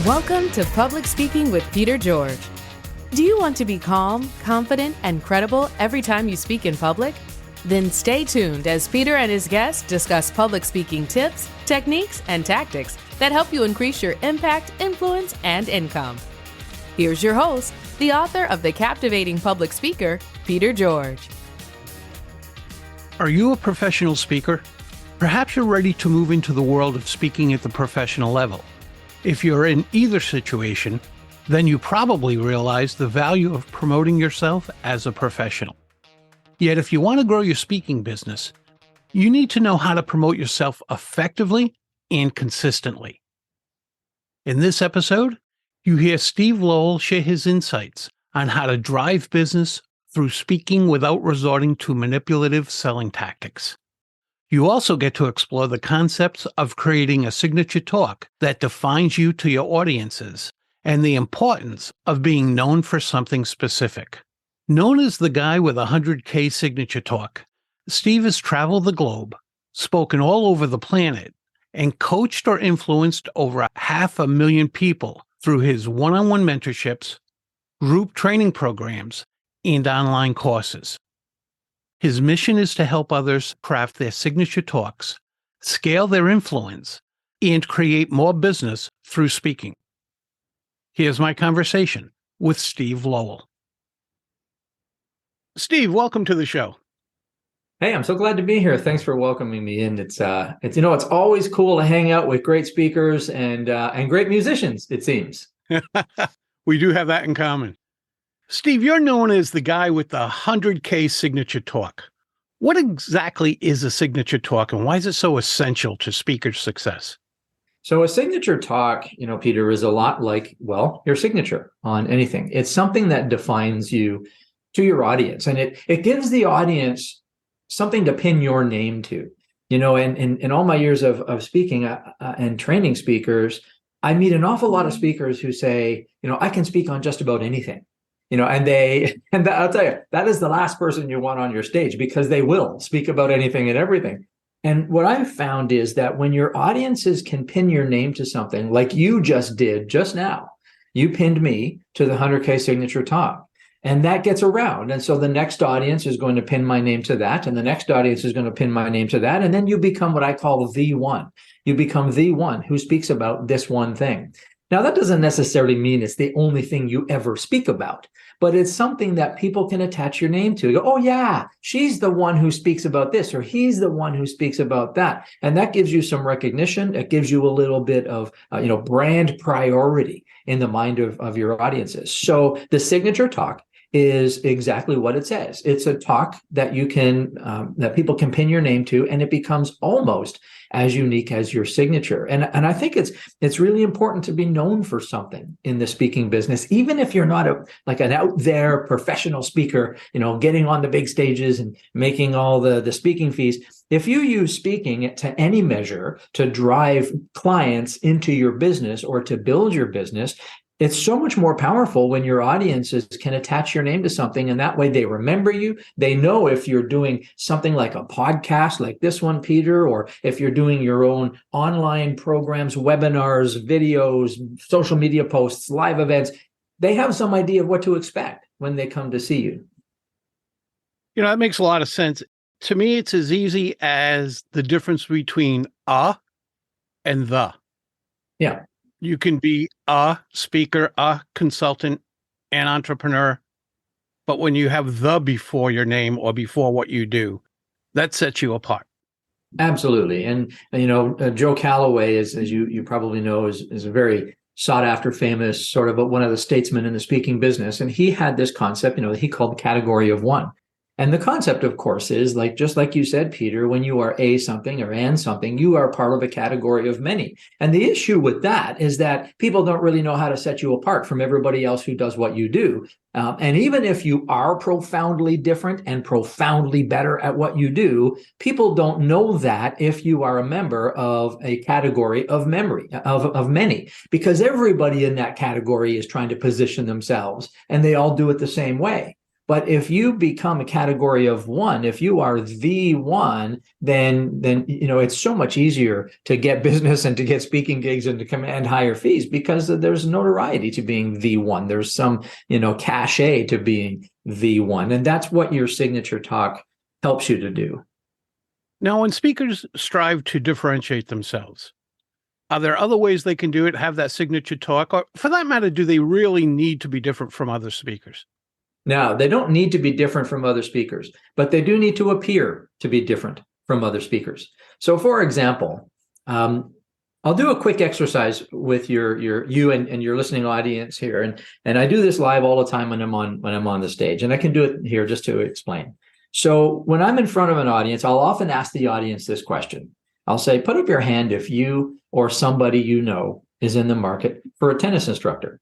Welcome to Public Speaking with Peter George. Do you want to be calm, confident, and credible every time you speak in public? Then stay tuned as Peter and his guests discuss public speaking tips, techniques, and tactics that help you increase your impact, influence, and income. Here's your host, the author of The Captivating Public Speaker, Peter George. Are you a professional speaker? Perhaps you're ready to move into the world of speaking at the professional level. If you're in either situation, then you probably realize the value of promoting yourself as a professional. Yet if you want to grow your speaking business, you need to know how to promote yourself effectively and consistently. In this episode, you hear Steve Lowell share his insights on how to drive business through speaking without resorting to manipulative selling tactics. You also get to explore the concepts of creating a signature talk that defines you to your audiences and the importance of being known for something specific. Known as the guy with a 100K signature talk, Steve has traveled the globe, spoken all over the planet, and coached or influenced over 500,000 people through his one-on-one mentorships, group training programs, and online courses. His mission is to help others craft their signature talks, scale their influence, and create more business through speaking. Here's my conversation with Steve Lowell. Steve, welcome to the show. Hey, I'm so glad to be here. Thanks for welcoming me in. It's always cool to hang out with great speakers and great musicians, it seems. We do have that in common. Steve, you're known as the guy with the 100K signature talk. What exactly is a signature talk, and why is it so essential to speaker success? So a signature talk, Peter, is a lot like, your signature on anything. It's something that defines you to your audience, and it gives the audience something to pin your name to. And in all my years of speaking and training speakers, I meet an awful lot of speakers who say, I can speak on just about anything. I'll tell you, that is the last person you want on your stage, because they will speak about anything and everything. And what I've found is that when your audiences can pin your name to something, like you just did just now, you pinned me to the 100K signature talk, and that gets around. And so the next audience is going to pin my name to that, and the next audience is going to pin my name to that. And then you become what I call the one. You become the one who speaks about this one thing. Now, that doesn't necessarily mean it's the only thing you ever speak about, but it's something that people can attach your name to. You go, oh, yeah, she's the one who speaks about this, or he's the one who speaks about that. And that gives you some recognition. It gives you a little bit of, brand priority in the mind of your audiences. So the signature talk is exactly what it says. It's a talk that you can, that people can pin your name to, and it becomes almost as unique as your signature. And I think it's really important to be known for something in the speaking business, even if you're not an out there professional speaker, getting on the big stages and making all the speaking fees. If you use speaking to any measure to drive clients into your business or to build your business, it's so much more powerful when your audiences can attach your name to something, and that way they remember you. They know if you're doing something like a podcast like this one, Peter, or if you're doing your own online programs, webinars, videos, social media posts, live events, they have some idea of what to expect when they come to see you. That makes a lot of sense. To me, it's as easy as the difference between and the. Yeah. You can be a speaker, a consultant, an entrepreneur, but when you have the before your name or before what you do, that sets you apart. Absolutely. And Joe Calloway, as you probably know, is a very sought after, famous sort of one of the statesmen in the speaking business. And he had this concept, that he called the category of one. And the concept, of course, is just like you said, Peter, when you are a something or an something, you are part of a category of many. And the issue with that is that people don't really know how to set you apart from everybody else who does what you do. And even if you are profoundly different and profoundly better at what you do, people don't know that if you are a member of a category of many, because everybody in that category is trying to position themselves, and they all do it the same way. But if you become a category of one, if you are the one, then it's so much easier to get business and to get speaking gigs and to command higher fees because there's notoriety to being the one. There's some, cachet to being the one. And that's what your signature talk helps you to do. Now, when speakers strive to differentiate themselves, are there other ways they can do it, have that signature talk? Or for that matter, do they really need to be different from other speakers? Now, they don't need to be different from other speakers, but they do need to appear to be different from other speakers. So, for example, I'll do a quick exercise with you and your listening audience here, and I do this live all the time when I'm on the stage, and I can do it here just to explain. So, when I'm in front of an audience, I'll often ask the audience this question. I'll say, "Put up your hand if you or somebody you know is in the market for a tennis instructor."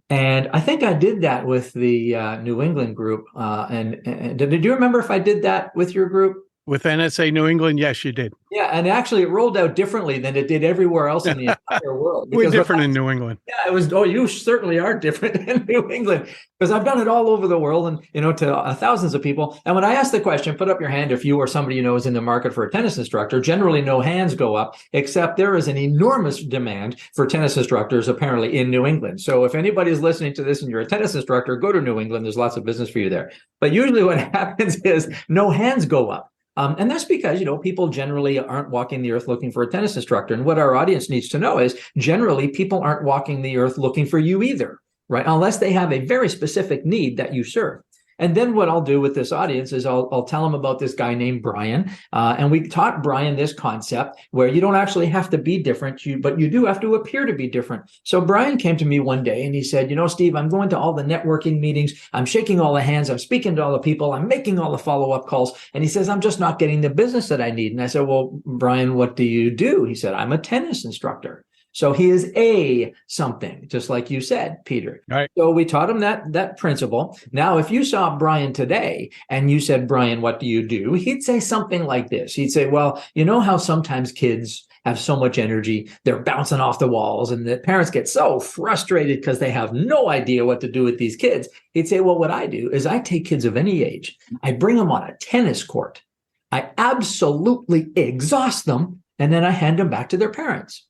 And I think I did that with the New England group. And did you remember if I did that with your group? With NSA New England, yes, you did. Yeah, and actually it rolled out differently than it did everywhere else in the entire world. We're different in New England. Yeah, it was. Oh, you certainly are different in New England because I've done it all over the world and to thousands of people. And when I ask the question, put up your hand if you or somebody you know is in the market for a tennis instructor. Generally, no hands go up, except there is an enormous demand for tennis instructors apparently in New England. So if anybody is listening to this and you're a tennis instructor, go to New England. There's lots of business for you there. But usually, what happens is no hands go up. And that's because, people generally aren't walking the earth looking for a tennis instructor. And what our audience needs to know is generally people aren't walking the earth looking for you either, right? Unless they have a very specific need that you serve. And then what I'll do with this audience is I'll tell them about this guy named Brian. And we taught Brian this concept where you don't actually have to be different, but you do have to appear to be different. So Brian came to me one day and he said, Steve, I'm going to all the networking meetings. I'm shaking all the hands. I'm speaking to all the people. I'm making all the follow-up calls. And he says, I'm just not getting the business that I need. And I said, well, Brian, what do you do? He said, I'm a tennis instructor. So he is a something, just like you said, Peter. Right. So we taught him that principle. Now, if you saw Brian today and you said, Brian, what do you do? He'd say something like this. He'd say, well, you know how sometimes kids have so much energy, they're bouncing off the walls and the parents get so frustrated because they have no idea what to do with these kids. He'd say, well, what I do is I take kids of any age, I bring them on a tennis court, I absolutely exhaust them, and then I hand them back to their parents.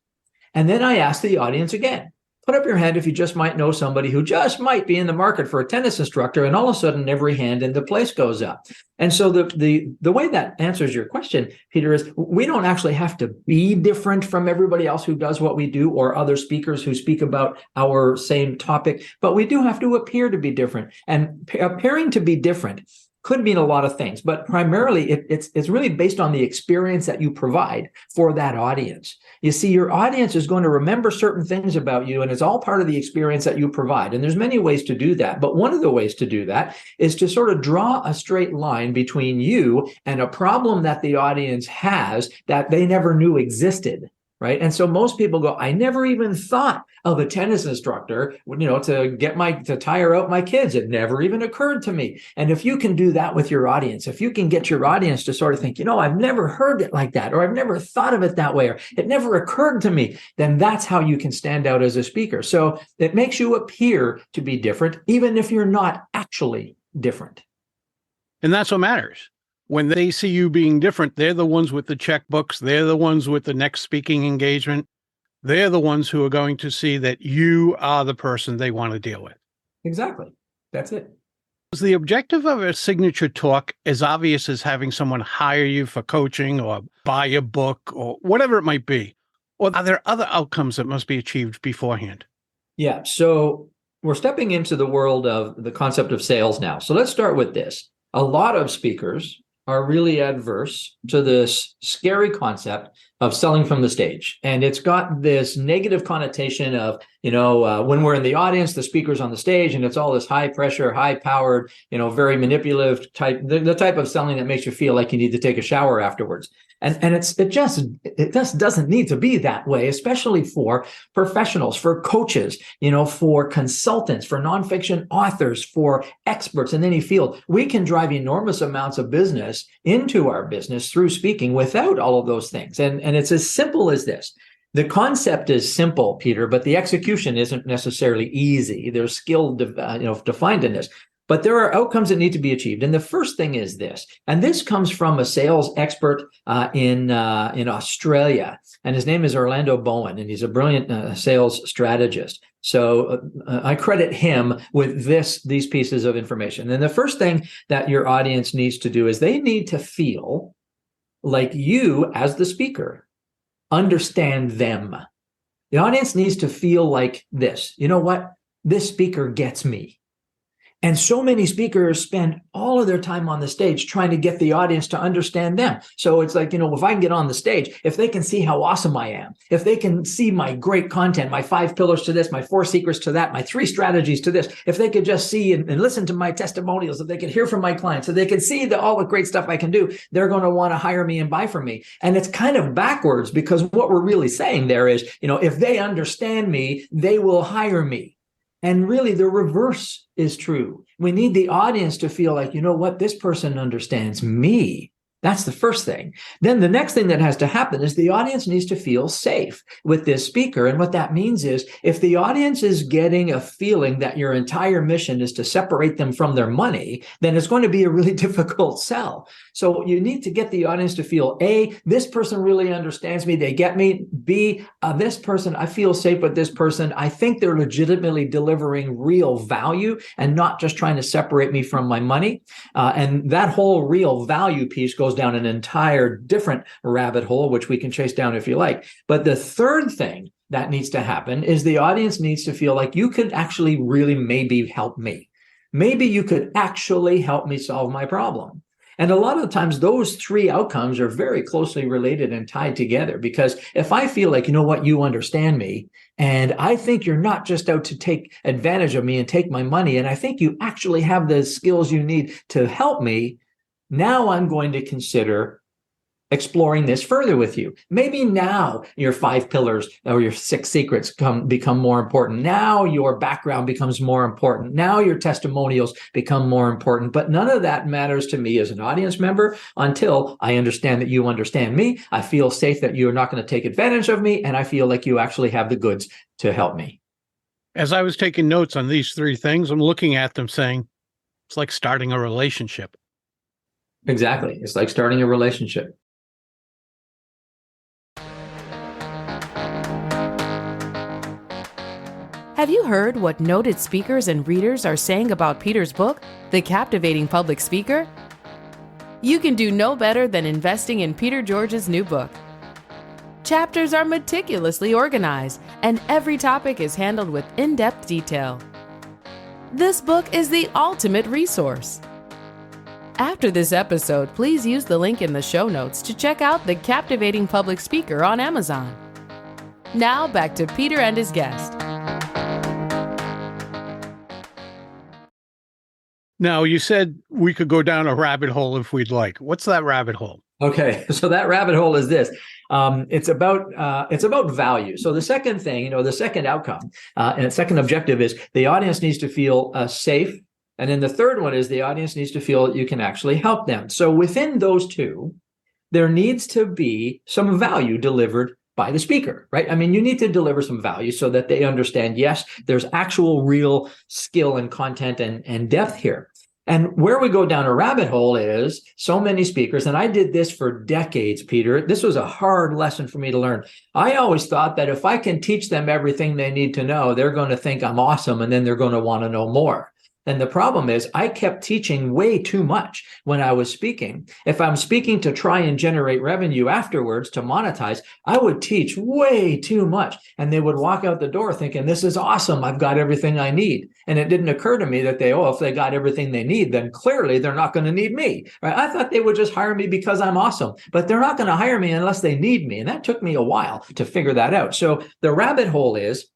And then I ask the audience again, put up your hand if you just might know somebody who just might be in the market for a tennis instructor, and all of a sudden every hand in the place goes up. And so the way that answers your question, Peter, is we don't actually have to be different from everybody else who does what we do or other speakers who speak about our same topic, but we do have to appear to be different. And appearing to be different could mean a lot of things, but primarily it's really based on the experience that you provide for that audience. You see, your audience is going to remember certain things about you, and it's all part of the experience that you provide. And there's many ways to do that, but one of the ways to do that is to sort of draw a straight line between you and a problem that the audience has that they never knew existed. Right. And so most people go, I never even thought of a tennis instructor, to tire out my kids. It never even occurred to me. And if you can do that with your audience, if you can get your audience to sort of think, I've never heard it like that, or I've never thought of it that way, or it never occurred to me, then that's how you can stand out as a speaker. So it makes you appear to be different, even if you're not actually different. And that's what matters. When they see you being different, they're the ones with the checkbooks. They're the ones with the next speaking engagement. They're the ones who are going to see that you are the person they want to deal with. Exactly. That's it. Is the objective of a signature talk as obvious as having someone hire you for coaching or buy a book or whatever it might be? Or are there other outcomes that must be achieved beforehand? Yeah. So we're stepping into the world of the concept of sales now. So let's start with this. A lot of speakers are really adverse to this scary concept of selling from the stage. And it's got this negative connotation of, when we're in the audience, the speaker's on the stage, and it's all this high pressure, high powered, very manipulative type, the type of selling that makes you feel like you need to take a shower afterwards. And it just doesn't need to be that way, especially for professionals, for coaches, for consultants, for nonfiction authors, for experts in any field. We can drive enormous amounts of business into our business through speaking without all of those things. And it's as simple as this. The concept is simple, Peter, but the execution isn't necessarily easy. There's skill defined in this. but there are outcomes that need to be achieved. And the first thing is this, and this comes from a sales expert in Australia, and his name is Orlando Bowen, and he's a brilliant sales strategist. So I credit him with these pieces of information. And the first thing that your audience needs to do is they need to feel like you, as the speaker, understand them. The audience needs to feel like this. You know what? This speaker gets me. And so many speakers spend all of their time on the stage trying to get the audience to understand them. So it's like, if I can get on the stage, if they can see how awesome I am, if they can see my great content, my 5 pillars to this, my 4 secrets to that, my 3 strategies to this, if they could just see and listen to my testimonials, if they could hear from my clients, if they could see all the great stuff I can do, they're going to want to hire me and buy from me. And it's kind of backwards, because what we're really saying there is, if they understand me, they will hire me. And really, the reverse is true. We need the audience to feel like, you know what, this person understands me. That's the first thing. Then the next thing that has to happen is the audience needs to feel safe with this speaker. And what that means is, if the audience is getting a feeling that your entire mission is to separate them from their money, then it's going to be a really difficult sell. So you need to get the audience to feel, A, this person really understands me, they get me. B, this person, I feel safe with this person. I think they're legitimately delivering real value and not just trying to separate me from my money. And that whole real value piece goes down an entire different rabbit hole, which we can chase down if you like. But the third thing that needs to happen is the audience needs to feel like you could actually really maybe help me. Maybe you could actually help me solve my problem. And a lot of the times those 3 outcomes are very closely related and tied together, because if I feel like, you know what, you understand me, and I think you're not just out to take advantage of me and take my money, and I think you actually have the skills you need to help me, now I'm going to consider exploring this further with you. Maybe now your 5 pillars or your 6 secrets become more important. Now your background becomes more important. Now your testimonials become more important. But none of that matters to me as an audience member until I understand that you understand me. I feel safe that you're not going to take advantage of me, and I feel like you actually have the goods to help me. As I was taking notes on these 3 things, I'm looking at them saying, it's like starting a relationship. Exactly. It's like starting a relationship. Have you heard what noted speakers and readers are saying about Peter's book, The Captivating Public Speaker? You can do no better than investing in Peter George's new book. Chapters are meticulously organized, and every topic is handled with in-depth detail. This book is the ultimate resource. After this episode, please use the link in the show notes to check out The Captivating Public Speaker on Amazon. Now back to Peter and his guest. Now, you said we could go down a rabbit hole if we'd like. What's that rabbit hole? Okay, so that rabbit hole is this. It's about value. So the second thing, the second outcome and the second objective is the audience needs to feel safe. And then the third one is the audience needs to feel that you can actually help them. So within those 2, there needs to be some value delivered by the speaker, right? I mean, you need to deliver some value so that they understand, yes, there's actual real skill and content and depth here. And where we go down a rabbit hole is so many speakers, and I did this for decades, Peter. This was a hard lesson for me to learn. I always thought that if I can teach them everything they need to know, they're going to think I'm awesome, and then they're going to want to know more. And the problem is I kept teaching way too much when I was speaking. If I'm speaking to try and generate revenue afterwards to monetize, I would teach way too much. And they would walk out the door thinking, this is awesome. I've got everything I need. And it didn't occur to me that if they got everything they need, then clearly they're not going to need me. Right? I thought they would just hire me because I'm awesome, but they're not going to hire me unless they need me. And that took me a while to figure that out. So the rabbit hole is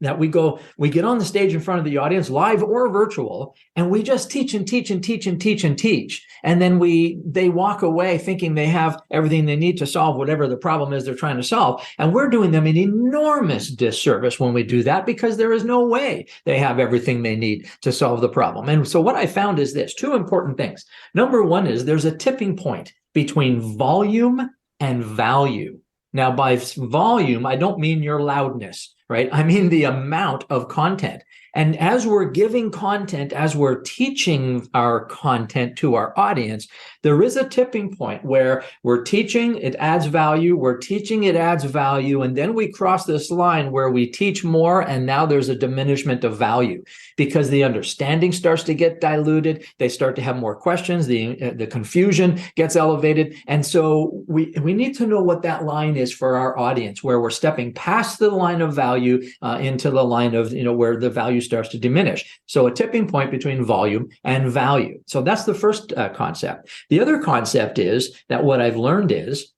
that we get on the stage in front of the audience, live or virtual, and we just teach and teach and teach and teach and teach. And then they walk away thinking they have everything they need to solve whatever the problem is they're trying to solve. And we're doing them an enormous disservice when we do that, because there is no way they have everything they need to solve the problem. And so what I found is this: 2 important things. Number 1 is there's a tipping point between volume and value. Now, by volume, I don't mean your loudness, right? I mean the amount of content. And as we're giving content, as we're teaching our content to our audience, there is a tipping point where we're teaching, it adds value, we're teaching, it adds value, and then we cross this line where we teach more, and now there's a diminishment of value because the understanding starts to get diluted, they start to have more questions, the confusion gets elevated, and so we need to know what that line is for our audience, where we're stepping past the line of value into the line of, where the value starts to diminish. So a tipping point between volume and value. So that's the first concept. The other concept is that what I've learned is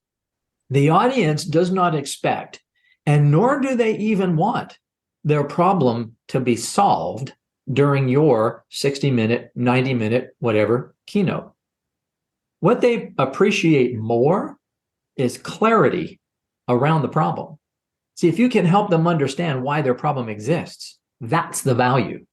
the audience does not expect, and nor do they even want, their problem to be solved during your 60-minute, 90-minute, whatever keynote. What they appreciate more is clarity around the problem. See, if you can help them understand why their problem exists, that's the value.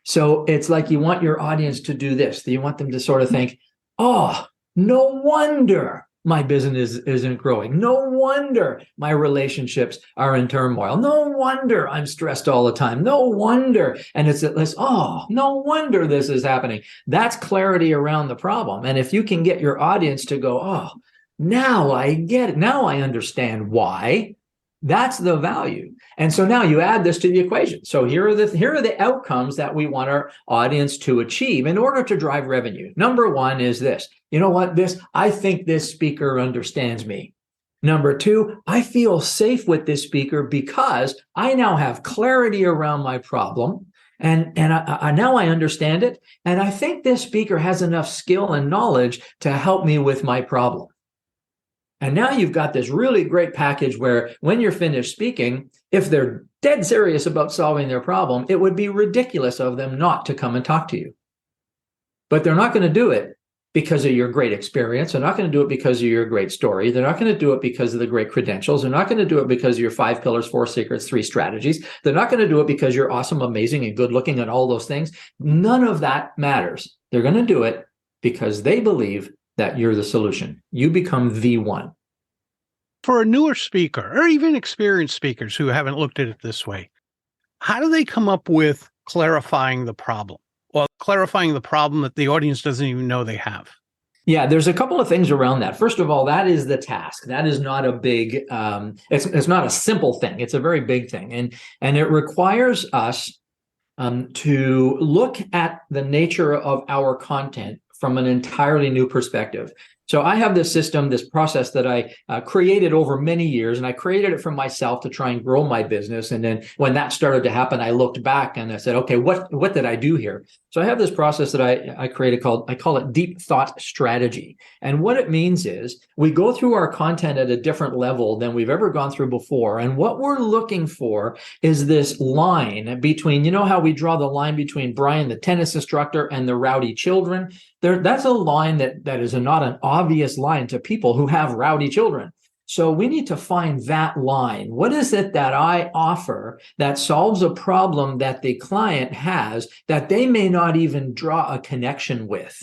So it's like you want your audience to do this. You want them to sort of think, oh, no wonder my business isn't growing. No wonder my relationships are in turmoil. No wonder I'm stressed all the time. No wonder. And it's oh, no wonder this is happening. That's clarity around the problem. And if you can get your audience to go, oh, now I get it. Now I understand why. That's the value. And so now you add this to the equation. So here are the outcomes that we want our audience to achieve in order to drive revenue. Number one is this. You know what? I think this speaker understands me. Number two, I feel safe with this speaker because I now have clarity around my problem. And now I understand it. And I think this speaker has enough skill and knowledge to help me with my problem. And now you've got this really great package where when you're finished speaking, if they're dead serious about solving their problem, it would be ridiculous of them not to come and talk to you. But they're not going to do it because of your great experience. They're not going to do it because of your great story. They're not going to do it because of the great credentials. They're not going to do it because of your 5 pillars, 4 secrets, 3 strategies. They're not going to do it because you're awesome, amazing, and good looking and all those things. None of that matters. They're going to do it because they believe that you're the solution. You become the one. For a newer speaker or even experienced speakers who haven't looked at it this way, how do they come up with clarifying the problem? Well, clarifying the problem that the audience doesn't even know they have. Yeah, there's a couple of things around that. First of all, that is the task. That is not a big, it's not a simple thing. It's a very big thing. And it requires us to look at the nature of our content from an entirely new perspective. So I have this system, this process that I created over many years, and I created it for myself to try and grow my business. And then when that started to happen, I looked back and I said, okay, what did I do here? So I have this process that I created I call it deep thought strategy. And what it means is we go through our content at a different level than we've ever gone through before. And what we're looking for is this line between, you know how we draw the line between Brian, the tennis instructor, and the rowdy children? That's a line that is not an obvious line to people who have rowdy children. So we need to find that line. What is it that I offer that solves a problem that the client has that they may not even draw a connection with?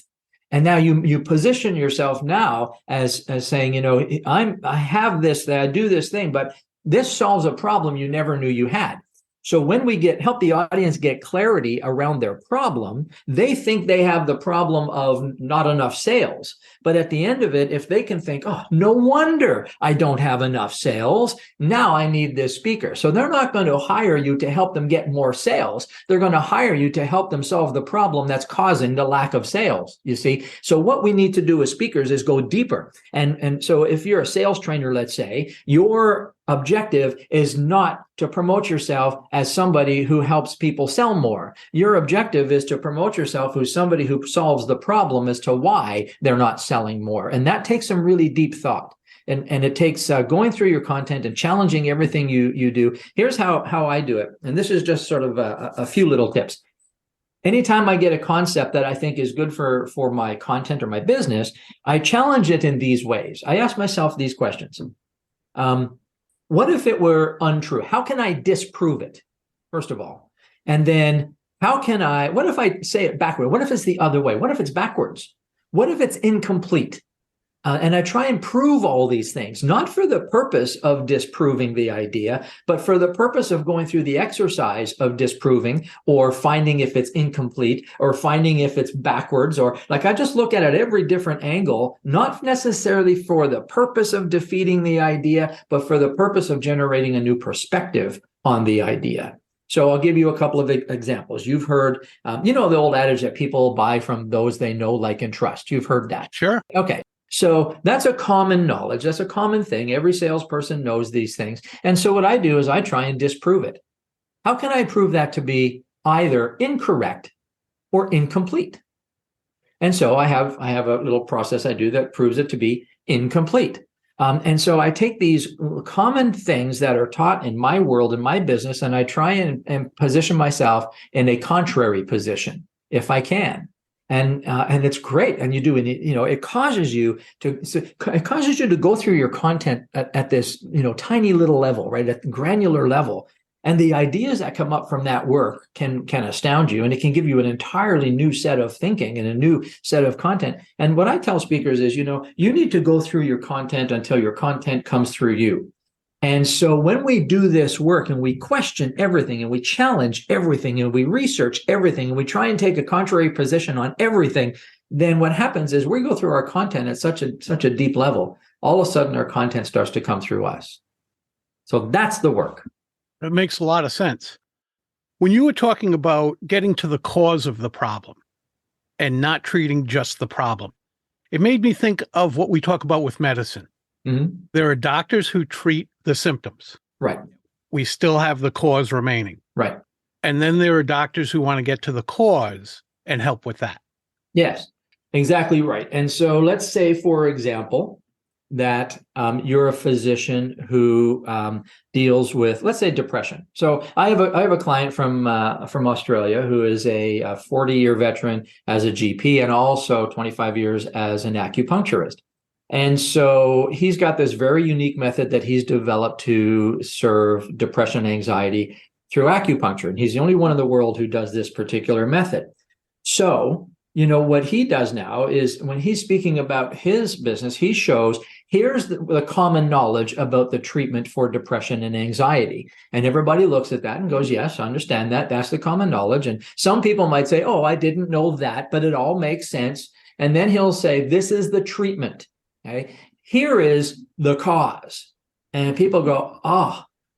And now you position yourself now as saying, I have this, that I do this thing, but this solves a problem you never knew you had. So when we help the audience get clarity around their problem, they think they have the problem of not enough sales. But at the end of it, if they can think, oh, no wonder I don't have enough sales, now I need this speaker. So they're not going to hire you to help them get more sales. They're going to hire you to help them solve the problem that's causing the lack of sales, you see. So what we need to do as speakers is go deeper. And so if you're a sales trainer, let's say, your objective is not to promote yourself as somebody who helps people sell more. Your objective is to promote yourself as somebody who solves the problem as to why they're not selling more. And that takes some really deep thought. And it takes going through your content and challenging everything you do. Here's how I do it. And this is just sort of a few little tips. Anytime I get a concept that I think is good for my content or my business, I challenge it in these ways. I ask myself these questions. What if it were untrue? How can I disprove it, first of all? And then what if I say it backward? What if it's the other way? What if it's backwards? What if it's incomplete? And I try and prove all these things, not for the purpose of disproving the idea, but for the purpose of going through the exercise of disproving or finding if it's incomplete or finding if it's backwards, or like I just look at it every different angle, not necessarily for the purpose of defeating the idea, but for the purpose of generating a new perspective on the idea. So I'll give you a couple of examples. You've heard, the old adage that people buy from those they know, like, and trust. You've heard that. Sure. Okay. So that's a common knowledge. That's a common thing. Every salesperson knows these things. And so what I do is I try and disprove it. How can I prove that to be either incorrect or incomplete? And so I have a little process I do that proves it to be incomplete. And so I take these common things that are taught in my world, in my business, and I try and position myself in a contrary position if I can. And it's great. And you do, and it causes you to go through your content at this, tiny little level, right? At the granular level. And the ideas that come up from that work can astound you, and it can give you an entirely new set of thinking and a new set of content. And what I tell speakers is, you need to go through your content until your content comes through you. And so when we do this work and we question everything and we challenge everything and we research everything and we try and take a contrary position on everything, then what happens is we go through our content at such a deep level, all of a sudden our content starts to come through us. So that's the work. It makes a lot of sense. When you were talking about getting to the cause of the problem and not treating just the problem, it made me think of what we talk about with medicine. Mm-hmm. There are doctors who treat the symptoms. Right. We still have the cause remaining. Right. And then there are doctors who want to get to the cause and help with that. Yes, exactly right. And so let's say, for example, that you're a physician who deals with, let's say, depression. So I have a client from Australia who is a 40-year veteran as a GP and also 25 years as an acupuncturist. And so he's got this very unique method that he's developed to serve depression and anxiety through acupuncture. And he's the only one in the world who does this particular method. So, what he does now is when he's speaking about his business, he shows here's the common knowledge about the treatment for depression and anxiety. And everybody looks at that and goes, yes, I understand that. That's the common knowledge. And some people might say, oh, I didn't know that, but it all makes sense. And then he'll say, this is the treatment. Okay, here is the cause. And people go,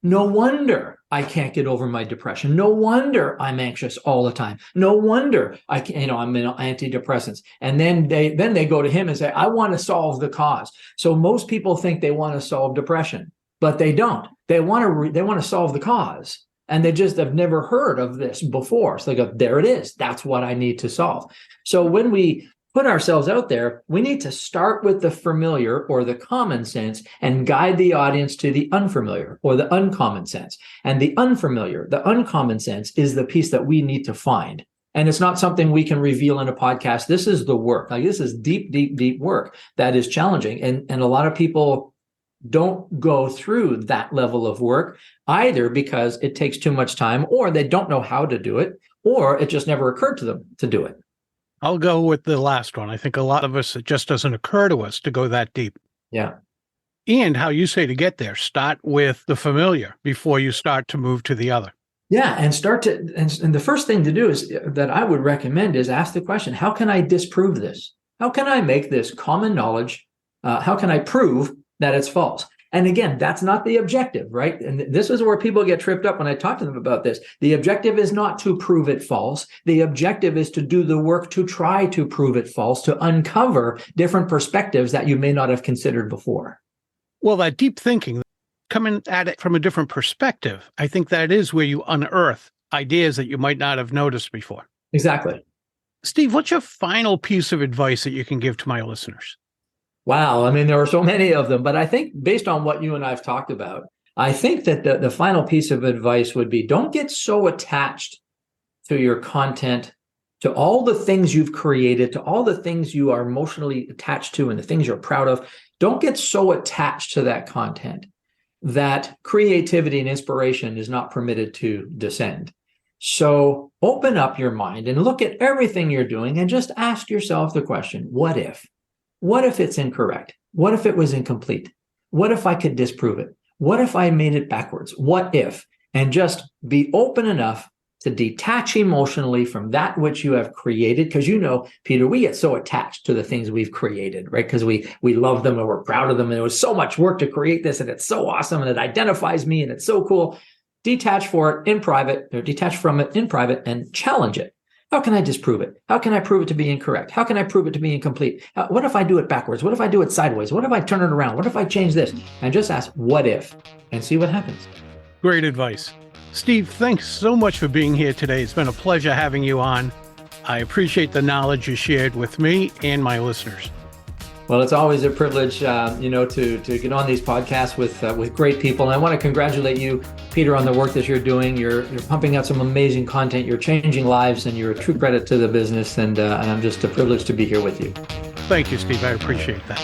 no wonder I can't get over my depression. No wonder I'm anxious all the time. No wonder I'm on antidepressants. And then they go to him and say, I want to solve the cause. So most people think they want to solve depression, but they don't. They want to solve the cause. And they just have never heard of this before. So they go, there it is. That's what I need to solve. So when we put ourselves out there, we need to start with the familiar or the common sense and guide the audience to the unfamiliar or the uncommon sense. And the unfamiliar, the uncommon sense is the piece that we need to find. And it's not something we can reveal in a podcast. This is the work. Like, this is deep, deep, deep work that is challenging. And a lot of people don't go through that level of work either because it takes too much time, or they don't know how to do it, or it just never occurred to them to do it. I'll go with the last one. I think a lot of us, it just doesn't occur to us to go that deep. Yeah. And how you say to get there, start with the familiar before you start to move to the other. Yeah. And and the first thing to do is that I would recommend is ask the question, how can I disprove this? How can I make this common knowledge? How can I prove that it's false? And again, that's not the objective, right? And this is where people get tripped up when I talk to them about this. The objective is not to prove it false. The objective is to do the work to try to prove it false, to uncover different perspectives that you may not have considered before. Well, that deep thinking, coming at it from a different perspective, I think that is where you unearth ideas that you might not have noticed before. Exactly. Steve, what's your final piece of advice that you can give to my listeners? Wow. I mean, there are so many of them, but I think based on what you and I have talked about, I think that the final piece of advice would be, don't get so attached to your content, to all the things you've created, to all the things you are emotionally attached to and the things you're proud of. Don't get so attached to that content that creativity and inspiration is not permitted to descend. So open up your mind and look at everything you're doing and just ask yourself the question, what if? What if it's incorrect? What if it was incomplete? What if I could disprove it? What if I made it backwards? What if? And just be open enough to detach emotionally from that which you have created. Because Peter, we get so attached to the things we've created, right? Because we love them and we're proud of them. And it was so much work to create this, and it's so awesome, and it identifies me, and it's so cool. Detach from it in private and challenge it. How can I disprove it? How can I prove it to be incorrect? How can I prove it to be incomplete? What if I do it backwards? What if I do it sideways? What if I turn it around? What if I change this? And just ask, what if? And see what happens. Great advice. Steve, thanks so much for being here today. It's been a pleasure having you on. I appreciate the knowledge you shared with me and my listeners. Well, it's always a privilege, to get on these podcasts with great people. And I want to congratulate you, Peter, on the work that you're doing. You're pumping out some amazing content. You're changing lives, and you're a true credit to the business. And I'm just a privilege to be here with you. Thank you, Steve. I appreciate that.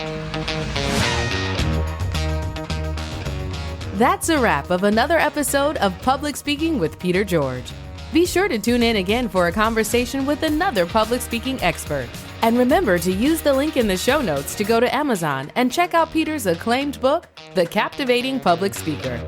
That's a wrap of another episode of Public Speaking with Peter George. Be sure to tune in again for a conversation with another public speaking expert. And remember to use the link in the show notes to go to Amazon and check out Peter's acclaimed book, The Captivating Public Speaker.